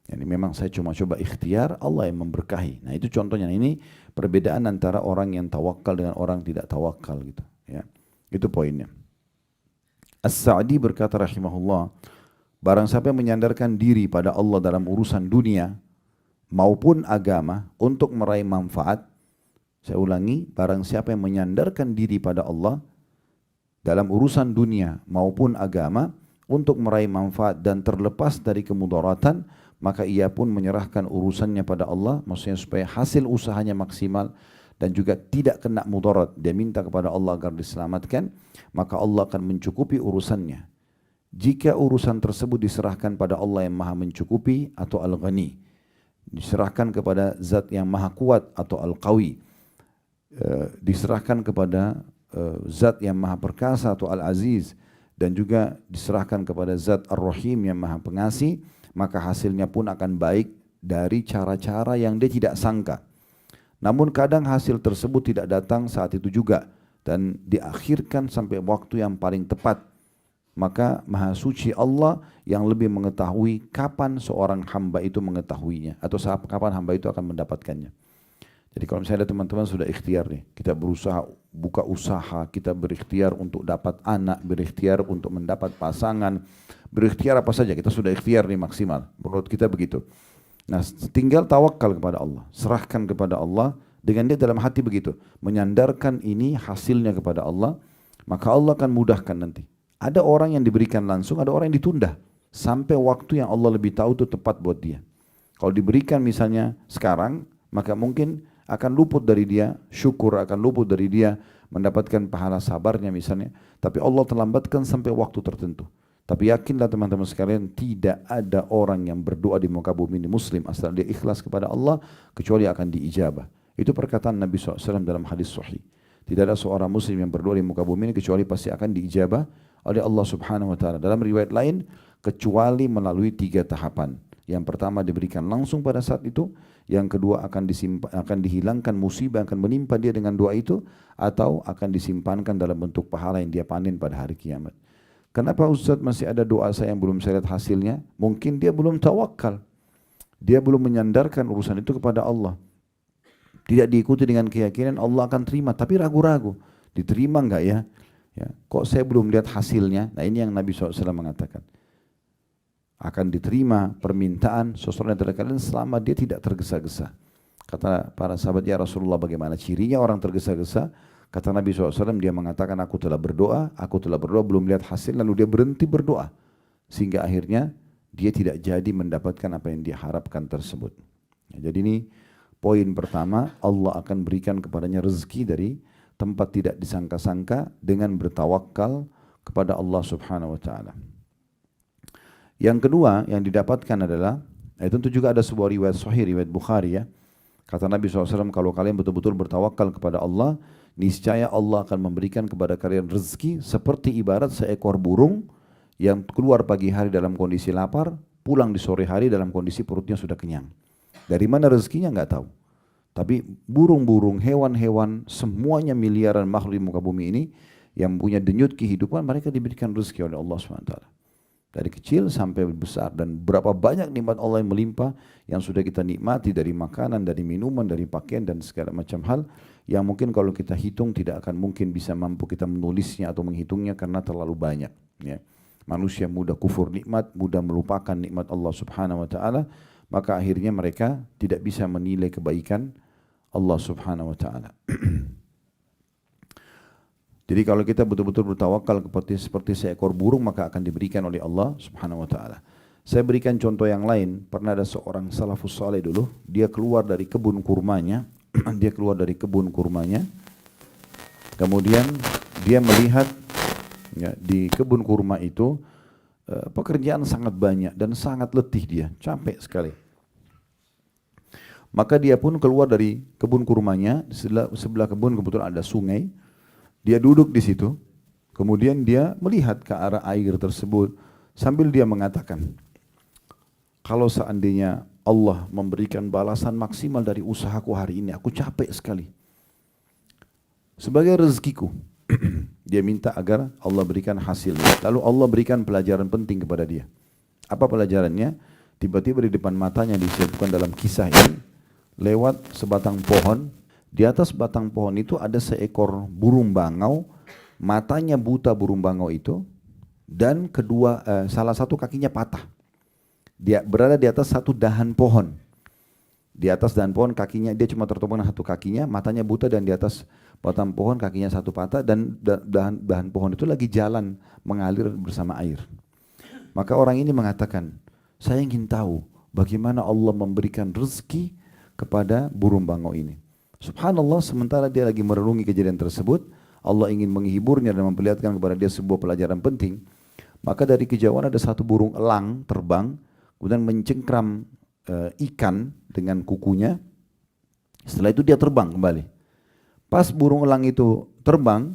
Yani memang saya cuma coba ikhtiar, Allah yang memberkahi. Nah itu contohnya. Nah, ini perbedaan antara orang yang tawakal dengan orang tidak tawakal gitu. Ya, itu poinnya. As-Sa'di berkata rahimahullah, barang siapa yang menyandarkan diri pada Allah dalam urusan dunia maupun agama untuk meraih manfaat, saya ulangi, barang siapa yang menyandarkan diri pada Allah dalam urusan dunia maupun agama untuk meraih manfaat dan terlepas dari kemudaratan, maka ia pun menyerahkan urusannya pada Allah, maksudnya supaya hasil usahanya maksimal dan juga tidak kena mudarat. Dia minta kepada Allah agar diselamatkan, maka Allah akan mencukupi urusannya. Jika urusan tersebut diserahkan pada Allah yang maha mencukupi atau al-ghani, diserahkan kepada zat yang maha kuat atau al-qawi, diserahkan kepada zat yang maha perkasa atau al-aziz, dan juga diserahkan kepada zat ar-rahim yang maha pengasih, maka hasilnya pun akan baik dari cara-cara yang dia tidak sangka. Namun kadang hasil tersebut tidak datang saat itu juga dan diakhirkan sampai waktu yang paling tepat. Maka maha suci Allah yang lebih mengetahui kapan seorang hamba itu mengetahuinya atau kapan hamba itu akan mendapatkannya. Jadi kalau misalnya ada teman-teman sudah ikhtiar nih, kita berusaha buka usaha, kita berikhtiar untuk dapat anak, berikhtiar untuk mendapat pasangan, berikhtiar apa saja, kita sudah ikhtiar nih maksimal. Menurut kita begitu. Nah, tinggal tawakal kepada Allah, serahkan kepada Allah dengan dia dalam hati begitu, menyandarkan ini hasilnya kepada Allah, maka Allah akan mudahkan nanti. Ada orang yang diberikan langsung, ada orang yang ditunda sampai waktu yang Allah lebih tahu itu tepat buat dia. Kalau diberikan misalnya sekarang, maka mungkin akan luput dari dia syukur, akan luput dari dia mendapatkan pahala sabarnya misalnya. Tapi Allah terlambatkan sampai waktu tertentu. Tapi yakinlah teman-teman sekalian, tidak ada orang yang berdoa di muka bumi ini muslim asal dia ikhlas kepada Allah kecuali akan diijabah. Itu perkataan Nabi SAW dalam hadis sahih. Tidak ada seorang muslim yang berdoa di muka bumi ini kecuali pasti akan diijabah oleh Allah Subhanahu wa taala. Dalam riwayat lain, kecuali melalui 3 tahapan. Yang pertama diberikan langsung pada saat itu, yang kedua akan dihilangkan musibah akan menimpa dia dengan doa itu, atau akan disimpankan dalam bentuk pahala yang dia panen pada hari kiamat. Kenapa Ustaz masih ada doa saya yang belum saya lihat hasilnya? Mungkin dia belum tawakal. Dia belum menyandarkan urusan itu kepada Allah. Tidak diikuti dengan keyakinan Allah akan terima, tapi ragu-ragu. Diterima enggak ya? Kok saya belum lihat hasilnya? Nah ini yang Nabi SAW mengatakan. Akan diterima permintaan seseorang dari kalian selama dia tidak tergesa-gesa. Kata para sahabat, ya Rasulullah bagaimana cirinya orang tergesa-gesa? Kata Nabi SAW, dia mengatakan aku telah berdoa belum lihat hasil, lalu dia berhenti berdoa. Sehingga akhirnya dia tidak jadi mendapatkan apa yang dia harapkan tersebut. Jadi ini poin pertama, Allah akan berikan kepadanya rezeki dari tempat tidak disangka-sangka dengan bertawakal kepada Allah Subhanahu wa taala. Yang kedua yang didapatkan adalah, tentu juga ada sebuah riwayat sahih, riwayat Bukhari ya. Kata Nabi SAW, kalau kalian betul-betul bertawakal kepada Allah, niscaya Allah akan memberikan kepada kalian rezeki seperti ibarat seekor burung yang keluar pagi hari dalam kondisi lapar, pulang di sore hari dalam kondisi perutnya sudah kenyang. Dari mana rezekinya nggak tahu. Tapi burung-burung, hewan-hewan, semuanya miliaran makhluk di muka bumi ini yang punya denyut kehidupan, mereka diberikan rezeki oleh Allah SWT. Dari kecil sampai besar, dan berapa banyak nikmat Allah yang melimpah yang sudah kita nikmati dari makanan, dari minuman, dari pakaian dan segala macam hal yang mungkin kalau kita hitung tidak akan mungkin bisa mampu kita menulisnya atau menghitungnya karena terlalu banyak. Ya. Manusia mudah kufur nikmat, mudah melupakan nikmat Allah Subhanahu Wa Taala, maka akhirnya mereka tidak bisa menilai kebaikan Allah Subhanahu Wa Taala. Jadi kalau kita betul-betul bertawakal seperti seekor burung, maka akan diberikan oleh Allah Subhanahu Wa Taala. Saya berikan contoh yang lain. Pernah ada seorang salafus saleh dulu, dia keluar dari kebun kurmanya, kemudian dia melihat ya, di kebun kurma itu pekerjaan sangat banyak dan sangat letih dia, capek sekali. Maka dia pun keluar dari kebun kurmanya, di sebelah kebun kebetulan ada sungai. Dia duduk di situ, kemudian dia melihat ke arah air tersebut sambil dia mengatakan, kalau seandainya Allah memberikan balasan maksimal dari usahaku hari ini, aku capek sekali. Sebagai rezekiku, dia minta agar Allah berikan hasilnya. Lalu Allah berikan pelajaran penting kepada dia. Apa pelajarannya? Tiba-tiba di depan matanya disebutkan dalam kisah ini, lewat sebatang pohon. Di atas batang pohon itu ada seekor burung bangau, matanya buta burung bangau itu, dan salah satu kakinya patah. Dia berada di atas satu dahan pohon. Di atas dahan pohon kakinya, dia cuma tertopang satu kakinya, matanya buta, dan di atas batang pohon kakinya satu patah, dan dahan pohon itu lagi jalan mengalir bersama air. Maka orang ini mengatakan, saya ingin tahu bagaimana Allah memberikan rezeki kepada burung bangau ini. Subhanallah, sementara dia lagi merenungi kejadian tersebut, Allah ingin menghiburnya dan memperlihatkan kepada dia sebuah pelajaran penting. Maka dari kejauhan ada satu burung elang terbang, kemudian mencengkram ikan dengan kukunya. Setelah itu dia terbang kembali. Pas burung elang itu terbang,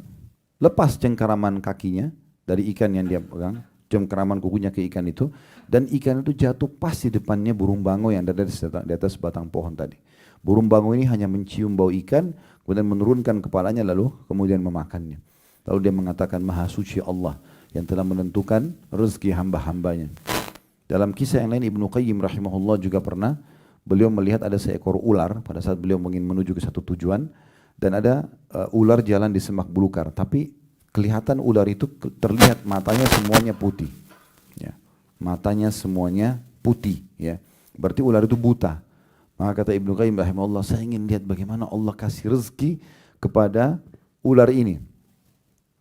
lepas cengkeraman kakinya dari ikan yang dia pegang, cengkeraman kukunya ke ikan itu, dan ikan itu jatuh pas di depannya burung bangau yang ada di atas batang pohon tadi. Burung bangau ini hanya mencium bau ikan, kemudian menurunkan kepalanya lalu kemudian memakannya. Lalu dia mengatakan, Maha Suci Allah yang telah menentukan rezeki hamba-hambanya. Dalam kisah yang lain Ibnu Qayyim rahimahullah juga pernah, beliau melihat ada seekor ular pada saat beliau ingin menuju ke satu tujuan, dan ada ular jalan di semak belukar, tapi kelihatan ular itu terlihat matanya semuanya putih. Ya. Matanya semuanya putih. Ya. Berarti ular itu buta. Maka kata Ibnu Qayyim rahimahullah, saya ingin lihat bagaimana Allah kasih rezeki kepada ular ini.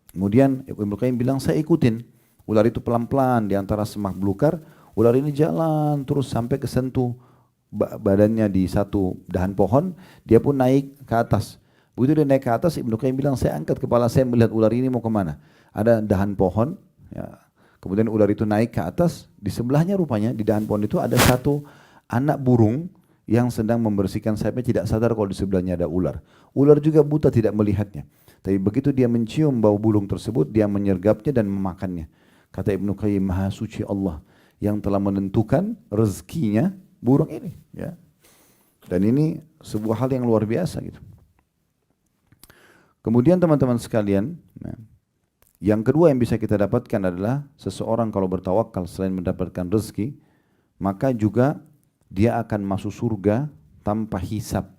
Kemudian Ibnu Qayyim bilang, saya ikutin. Ular itu pelan-pelan di antara semak belukar, ular ini jalan terus sampai kesentuh badannya di satu dahan pohon, dia pun naik ke atas. Begitu dia naik ke atas, Ibnu Qayyim bilang, saya angkat kepala saya melihat ular ini mau kemana. Ada dahan pohon, ya. Kemudian ular itu naik ke atas, di sebelahnya rupanya di dahan pohon itu ada satu anak burung yang sedang membersihkan sayapnya, tidak sadar kalau di sebelahnya ada ular. Ular juga buta tidak melihatnya. Tapi begitu dia mencium bau burung tersebut, dia menyergapnya dan memakannya. Kata Ibnu Qayyim, Maha Suci Allah yang telah menentukan rezekinya burung ini. Ya. Dan ini sebuah hal yang luar biasa gitu. Kemudian teman-teman sekalian, yang kedua yang bisa kita dapatkan adalah seseorang kalau bertawakal selain mendapatkan rezeki, maka juga dia akan masuk surga tanpa hisab.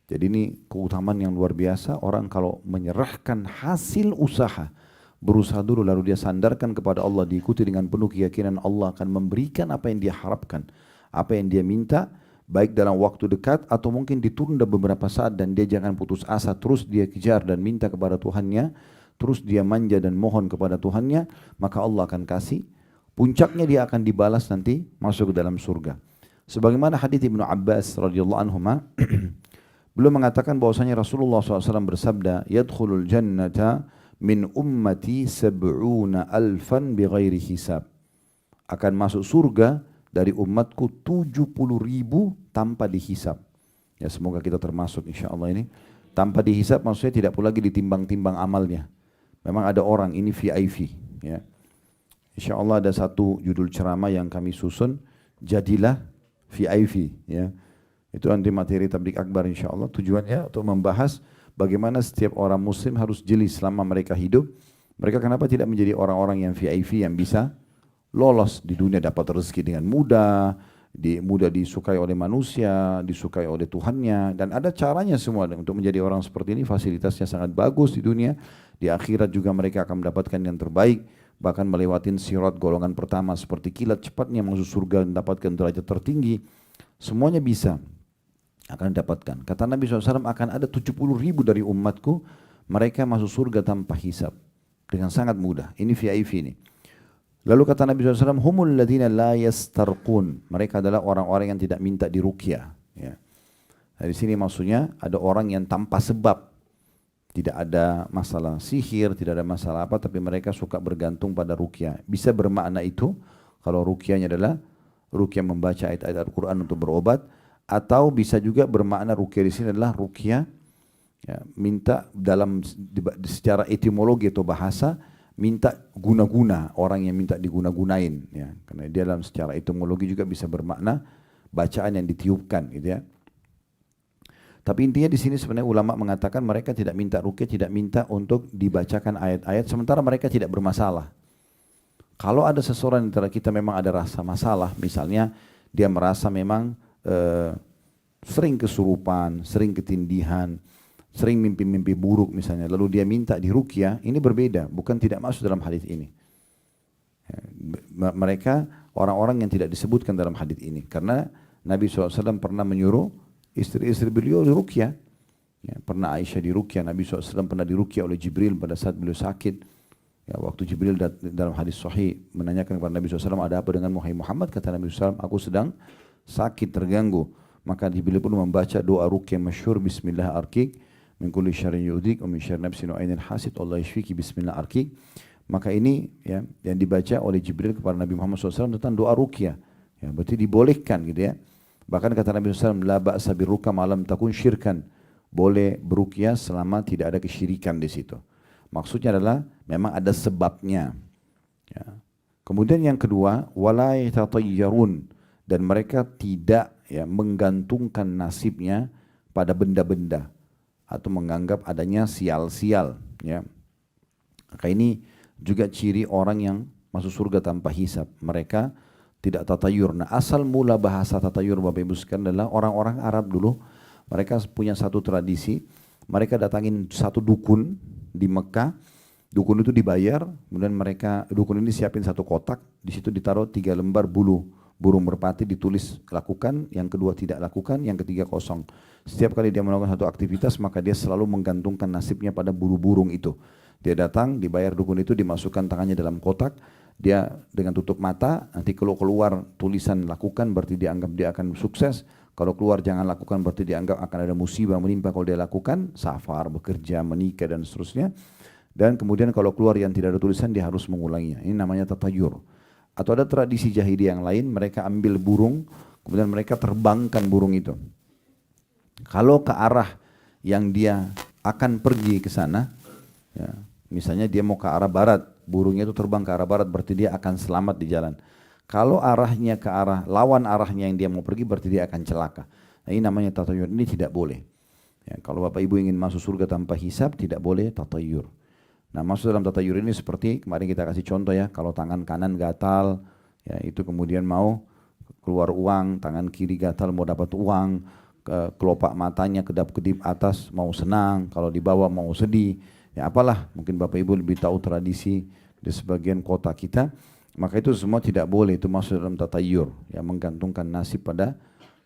Jadi ini keutamaan yang luar biasa. Orang kalau menyerahkan hasil usaha, berusaha dulu lalu dia sandarkan kepada Allah, diikuti dengan penuh keyakinan Allah akan memberikan apa yang dia harapkan, apa yang dia minta, baik dalam waktu dekat atau mungkin ditunda beberapa saat, dan dia jangan putus asa, terus dia kejar dan minta kepada Tuhannya, terus dia manja dan mohon kepada Tuhannya, maka Allah akan kasih. Puncaknya dia akan dibalas nanti masuk ke dalam surga. Sebagaimana hadits Ibnu Abbas radhiyallahu anhuma, beliau mengatakan bahwasanya Rasulullah SAW bersabda, "Yadkhulul jannata min ummati 70,000 bighairi hisab." Akan masuk surga dari umatku 70,000 tanpa dihisab. Ya, semoga kita termasuk insyaallah ini. Tanpa dihisap maksudnya tidak pula lagi ditimbang-timbang amalnya. Memang ada orang ini VIP. Ya. Insya Allah ada satu judul ceramah yang kami susun, jadilah VIP. Ya. Itu anti materi tablik akbar insya Allah. Tujuannya untuk membahas bagaimana setiap orang muslim harus jeli selama mereka hidup. Mereka kenapa tidak menjadi orang-orang yang VIP yang bisa lolos di dunia, dapat rezeki dengan mudah, mudah disukai oleh manusia, disukai oleh Tuhannya, dan ada caranya semua untuk menjadi orang seperti ini. Fasilitasnya sangat bagus di dunia, di akhirat juga mereka akan mendapatkan yang terbaik, bahkan melewatin sirat golongan pertama seperti kilat cepatnya masuk surga dan mendapatkan derajat tertinggi. Semuanya bisa akan didapatkan. Kata Nabi SAW, akan ada 70.000 dari umatku, mereka masuk surga tanpa hisab dengan sangat mudah. Ini VIP ini. Lalu kata Nabi SAW, humul ladina la yastarqun. Mereka adalah orang-orang yang tidak minta diruqyah. Ya. Dari sini maksudnya ada orang yang tanpa sebab. Tidak ada masalah sihir, tidak ada masalah apa, tapi mereka suka bergantung pada ruqyah. Bisa bermakna itu, kalau ruqyahnya adalah ruqyah membaca ayat-ayat Al-Quran untuk berobat, atau bisa juga bermakna ruqyah di sini adalah ruqyah, ya, minta dalam secara etimologi atau bahasa, minta guna-guna, orang yang minta diguna-gunain, ya. Karena dia dalam secara etimologi juga bisa bermakna bacaan yang ditiupkan, gitu ya. Tapi intinya di sini sebenarnya ulama mengatakan mereka tidak minta ruqyah, tidak minta untuk dibacakan ayat-ayat, sementara mereka tidak bermasalah. Kalau ada seseorang antara kita memang ada rasa masalah, misalnya dia merasa memang sering kesurupan, sering ketindihan, sering mimpi-mimpi buruk misalnya, lalu dia minta diruqyah, ini berbeda, bukan tidak masuk dalam hadis ini. Mereka orang-orang yang tidak disebutkan dalam hadis ini, karena Nabi SAW pernah menyuruh istri-istri beliau diruqyah. Ya, pernah Aisyah diruqyah, Nabi SAW pernah diruqyah oleh Jibril pada saat beliau sakit. Ya, waktu Jibril dalam hadis sahih menanyakan kepada Nabi SAW, ada apa dengan Muhammad? Kata Nabi SAW, aku sedang sakit, terganggu. Maka Jibril pun membaca doa ruqyah masyhur, Bismillah arkik, min kulli syarrin yu'dhik, wa min syarri nafsin wa ainin hasid, Allah yashfiki, Bismillah arkik. Maka ini ya, yang dibaca oleh Jibril kepada Nabi Muhammad SAW tentang doa ruqyah. Ya, berarti dibolehkan gitu ya. Bahkan kata Nabi SAW, la ba'sa birruqyah ma lam takun syirkan. Boleh beruqyah selama tidak ada kesyirikan di situ. Maksudnya adalah memang ada sebabnya. Ya. Kemudian yang kedua, wala yatatayyarun, dan mereka tidak ya menggantungkan nasibnya pada benda-benda atau menganggap adanya sial-sial. Ya. Maka ini juga ciri orang yang masuk surga tanpa hisab. Mereka tidak tatayur. Nah, asal mula bahasa tatayur Bapak Ibu sekalian adalah orang-orang Arab dulu. Mereka punya satu tradisi. Mereka datangin satu dukun di Mekah. Dukun itu dibayar. Kemudian dukun ini siapin satu kotak. Di situ ditaruh 3 lembar bulu burung merpati, ditulis lakukan, yang kedua tidak lakukan, yang ketiga kosong. Setiap kali dia melakukan satu aktivitas, maka dia selalu menggantungkan nasibnya pada bulu-burung itu. Dia datang, dibayar dukun itu, dimasukkan tangannya dalam kotak. Dia dengan tutup mata, nanti kalau keluar tulisan lakukan berarti dianggap dia akan sukses. Kalau keluar jangan lakukan berarti dianggap akan ada musibah menimpa kalau dia lakukan. Safar, bekerja, menikah dan seterusnya. Dan kemudian kalau keluar yang tidak ada tulisan dia harus mengulanginya. Ini namanya tatayur. Atau ada tradisi jahiliyah yang lain, mereka ambil burung, kemudian mereka terbangkan burung itu. Kalau ke arah yang dia akan pergi ke sana, ya, misalnya dia mau ke arah barat, burungnya itu terbang ke arah barat, berarti dia akan selamat di jalan. Kalau arahnya ke arah, lawan arahnya yang dia mau pergi, berarti dia akan celaka. Nah, ini namanya tatayur, ini tidak boleh. Ya, kalau Bapak Ibu ingin masuk surga tanpa hisab, tidak boleh tatayur. Nah, masuk dalam tatayur ini seperti kemarin kita kasih contoh ya, kalau tangan kanan gatal, ya itu kemudian mau keluar uang, tangan kiri gatal mau dapat uang, kelopak matanya kedap-kedip atas mau senang, kalau di bawah mau sedih. Ya apalah, mungkin Bapak Ibu lebih tahu tradisi di sebagian kota kita, maka itu semua tidak boleh, itu masuk dalam tatayur, ya menggantungkan nasib pada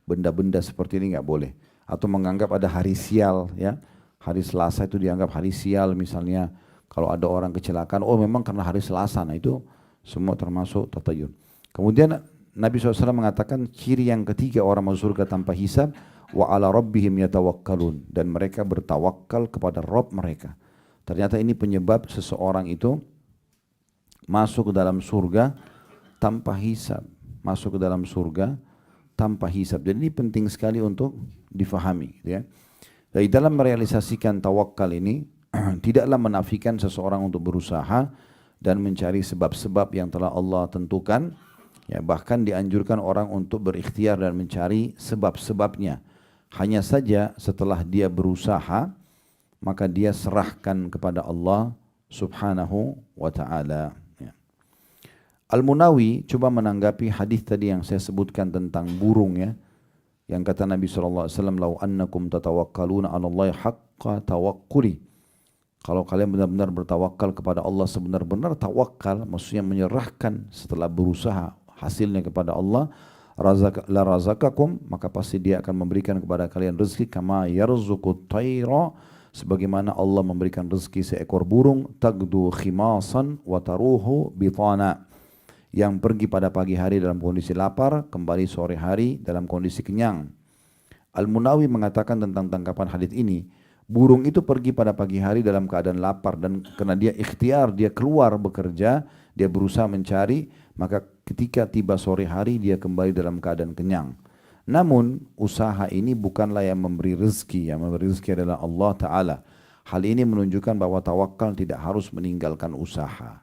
benda-benda seperti ini nggak boleh. Atau menganggap ada hari sial, ya hari Selasa itu dianggap hari sial misalnya, kalau ada orang kecelakaan, oh memang karena hari Selasa, nah itu semua termasuk tatayur. Kemudian Nabi SAW mengatakan ciri yang ketiga orang masuk surga tanpa hisab, wa ala rabbihim yatawakkalun, dan mereka bertawakal kepada Rabb mereka. Ternyata ini penyebab seseorang itu masuk ke dalam surga tanpa hisab, masuk ke dalam surga tanpa hisab. Jadi ini penting sekali untuk difahami, ya. Dari dalam merealisasikan tawakal ini, tidaklah menafikan seseorang untuk berusaha dan mencari sebab-sebab yang telah Allah tentukan. Ya, bahkan dianjurkan orang untuk berikhtiar dan mencari sebab-sebabnya. Hanya saja setelah dia berusaha, maka dia serahkan kepada Allah subhanahu wa ta'ala. Ya. Al-Munawi coba menanggapi hadis tadi yang saya sebutkan tentang burung ya. Yang kata Nabi SAW, "Lau annakum tatawakkaluna 'ala Allahi haqqa tawakkuli." Kalau kalian benar-benar bertawakal kepada Allah sebenar-benar tawakal, maksudnya menyerahkan setelah berusaha hasilnya kepada Allah, la razaqakum, maka pasti Dia akan memberikan kepada kalian rezeki kama yarzuqut tayra, sebagaimana Allah memberikan rezeki seekor burung, tagdu khimasan wa taruhu bitana, yang pergi pada pagi hari dalam kondisi lapar, kembali sore hari dalam kondisi kenyang. Al-Munawi mengatakan tentang tangkapan hadis ini, burung itu pergi pada pagi hari dalam keadaan lapar dan karena dia ikhtiar, dia keluar bekerja, dia berusaha mencari, maka ketika tiba sore hari dia kembali dalam keadaan kenyang. Namun usaha ini bukanlah yang memberi rezeki, yang memberi rezeki adalah Allah Ta'ala. Hal ini menunjukkan bahwa tawakal tidak harus meninggalkan usaha.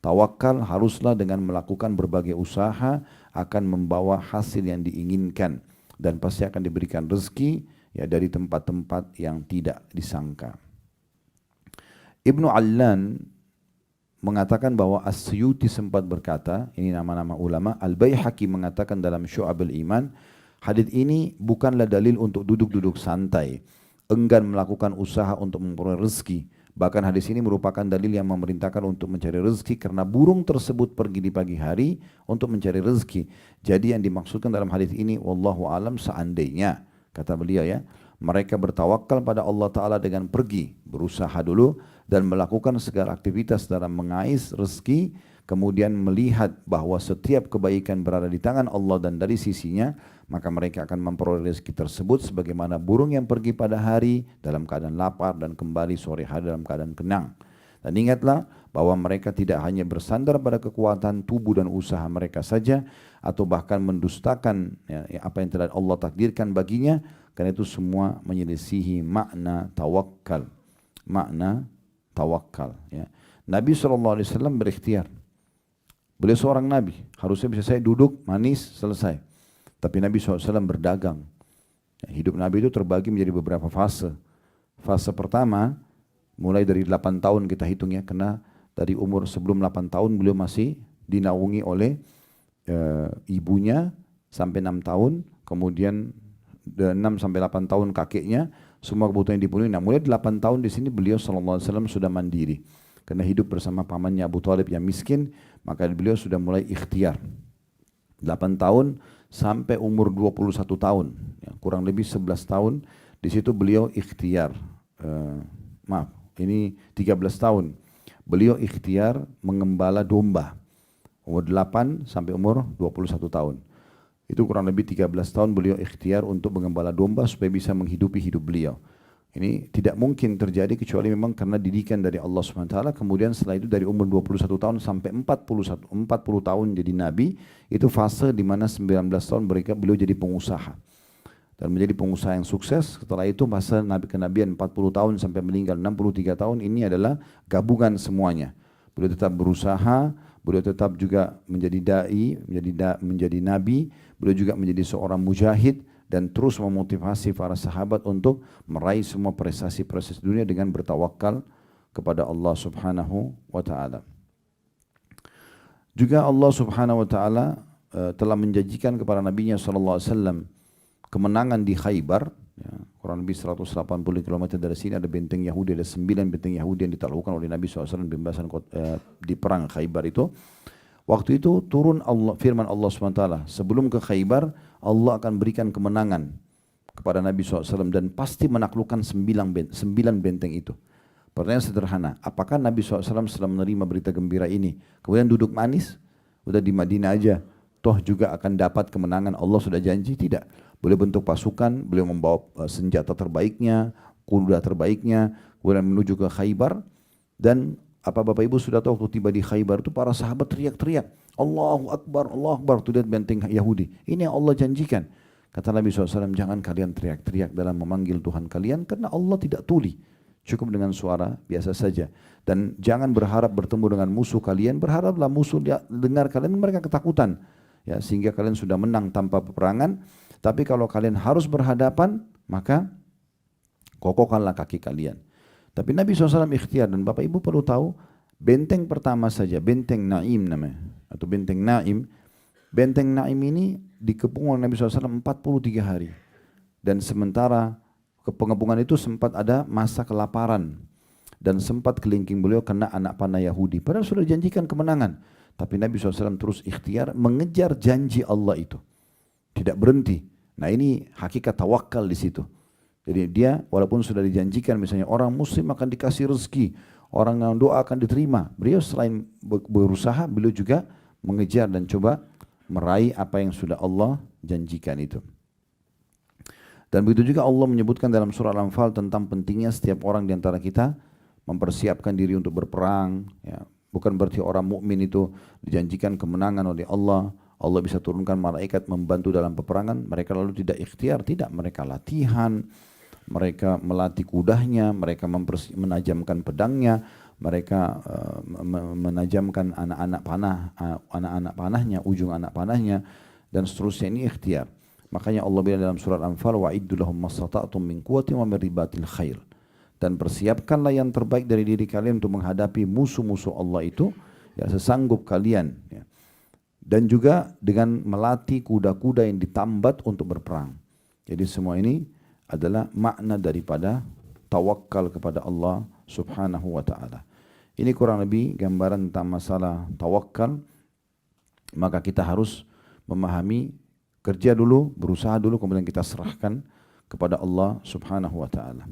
Tawakal haruslah dengan melakukan berbagai usaha akan membawa hasil yang diinginkan dan pasti akan diberikan rezeki ya dari tempat-tempat yang tidak disangka. Ibnu Allan mengatakan bahwa As-Suyuti sempat berkata, ini nama-nama ulama, Al-Baihaqi mengatakan dalam Syu'abul Iman, hadits ini bukanlah dalil untuk duduk-duduk santai, enggan melakukan usaha untuk memperoleh rezeki. Bahkan hadis ini merupakan dalil yang memerintahkan untuk mencari rezeki karena burung tersebut pergi di pagi hari untuk mencari rezeki. Jadi yang dimaksudkan dalam hadis ini, wallahu alam, seandainya, kata beliau ya, mereka bertawakal pada Allah Ta'ala dengan pergi, berusaha dulu dan melakukan segala aktivitas dalam mengais rezeki, kemudian melihat bahwa setiap kebaikan berada di tangan Allah dan dari sisinya, maka mereka akan memperoleh rezeki tersebut sebagaimana burung yang pergi pada hari dalam keadaan lapar dan kembali sore hari dalam keadaan kenyang. Dan ingatlah bahwa mereka tidak hanya bersandar pada kekuatan tubuh dan usaha mereka saja atau bahkan mendustakan ya, apa yang telah Allah takdirkan baginya, karena itu semua menyelisihi makna tawakal. Makna tawakal ya. Nabi SAW berikhtiar. Beliau seorang Nabi, harusnya bisa saya duduk, manis, selesai. Tapi Nabi SAW berdagang. Hidup Nabi itu terbagi menjadi beberapa fase. Fase pertama, mulai dari 8 tahun kita hitung ya, karena dari umur sebelum 8 tahun beliau masih dinaungi oleh ibunya sampai 6 tahun, kemudian 6 sampai 8 tahun kakeknya, semua kebutuhan dipenuhi. Nah mulai 8 tahun di sini beliau SAW sudah mandiri. Karena hidup bersama pamannya Abu Thalib yang miskin, maka beliau sudah mulai ikhtiar. 8 tahun sampai umur 21 tahun, ya, kurang lebih 11 tahun, di situ beliau ikhtiar. Ini 13 tahun. Beliau ikhtiar mengembala domba. Umur 8 sampai umur 21 tahun. Itu kurang lebih 13 tahun beliau ikhtiar untuk mengembala domba supaya bisa menghidupi hidup beliau. Ini tidak mungkin terjadi kecuali memang karena didikan dari Allah SWT. Kemudian setelah itu dari umur 21 tahun sampai 40 tahun jadi Nabi, itu fase di mana 19 tahun beliau jadi pengusaha. Dan menjadi pengusaha yang sukses. Setelah itu masa Nabi kenabian 40 tahun sampai meninggal 63 tahun, ini adalah gabungan semuanya. Beliau tetap berusaha, beliau tetap juga menjadi da'i, menjadi nabi, beliau juga menjadi seorang mujahid, dan terus memotivasi para sahabat untuk meraih semua prestasi-prestasi dunia dengan bertawakal kepada Allah Subhanahu wa Ta'ala. Juga Allah Subhanahu wa Ta'ala telah menjanjikan kepada Nabi-Nya SAW kemenangan di Khaybar, ya, kurang lebih 180 km dari sini ada benteng Yahudi, ada 9 benteng Yahudi yang ditaklukkan oleh Nabi SAW pembebasan di perang Khaybar itu. Waktu itu turun firman Allah SWT, sebelum ke Khaybar, Allah akan berikan kemenangan kepada Nabi SAW dan pasti menaklukkan 9 benteng itu. Pertanyaan sederhana, apakah Nabi SAW setelah menerima berita gembira ini, kemudian duduk manis, udah di Madinah aja, toh juga akan dapat kemenangan, Allah sudah janji? Tidak. Beliau bentuk pasukan, beliau membawa senjata terbaiknya, kuda terbaiknya, kemudian menuju ke Khaybar. Dan apa Bapak Ibu sudah tahu waktu tiba di Khaybar itu para sahabat teriak-teriak, Allahu Akbar, Allahu Akbar, tuh lihat benteng Yahudi. Ini yang Allah janjikan. Kata Nabi SAW, jangan kalian teriak-teriak dalam memanggil Tuhan kalian karena Allah tidak tuli. Cukup dengan suara biasa saja. Dan jangan berharap bertemu dengan musuh kalian, berharaplah musuh dengar kalian mereka ketakutan. Ya, sehingga kalian sudah menang tanpa peperangan. Tapi kalau kalian harus berhadapan, maka kokohkanlah kaki kalian. Tapi Nabi SAW ikhtiar, dan Bapak Ibu perlu tahu, benteng pertama saja, benteng Naim namanya, atau benteng Naim. Benteng Naim ini dikepung oleh Nabi SAW 43 hari. Dan sementara pengepungan itu sempat ada masa kelaparan. Dan sempat kelingking beliau kena anak panah Yahudi. Padahal sudah dijanjikan kemenangan. Tapi Nabi SAW terus ikhtiar mengejar janji Allah itu. Tidak berhenti. Nah ini hakikat tawakal di situ. Jadi dia walaupun sudah dijanjikan misalnya orang muslim akan dikasih rezeki, orang yang doa akan diterima. Beliau selain berusaha, beliau juga mengejar dan coba meraih apa yang sudah Allah janjikan itu. Dan begitu juga Allah menyebutkan dalam surah Al-Anfal tentang pentingnya setiap orang di antara kita mempersiapkan diri untuk berperang. Ya. Bukan berarti orang mukmin itu dijanjikan kemenangan oleh Allah. Allah bisa turunkan malaikat membantu dalam peperangan. Mereka lalu tidak ikhtiar, tidak. Mereka latihan, mereka melatih kudanya, mereka menajamkan pedangnya, mereka menajamkan anak-anak panahnya, ujung anak panahnya, dan seterusnya. Ini ikhtiar. Makanya Allah bilang dalam surat Anfal, wa'iddu lahum mastata'tum min quwwatin wa min ribatil khair. Dan persiapkanlah yang terbaik dari diri kalian untuk menghadapi musuh-musuh Allah itu, ya sesanggup kalian. Ya. Dan juga dengan melatih kuda-kuda yang ditambat untuk berperang. Jadi semua ini adalah makna daripada tawakal kepada Allah Subhanahu wa ta'ala. Ini kurang lebih gambaran tentang masalah tawakal. Maka kita harus memahami, kerja dulu, berusaha dulu, kemudian kita serahkan kepada Allah Subhanahu wa ta'ala.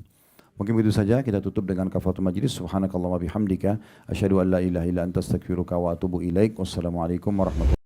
Mungkin begitu saja, kita tutup dengan kafaratul majlis. Subhanakallahumma bihamdika asyhadu an la ilaha illa anta astaghfiruka wa atubu ilaik. Wassalamualaikum warahmatullahi wabarakatuh.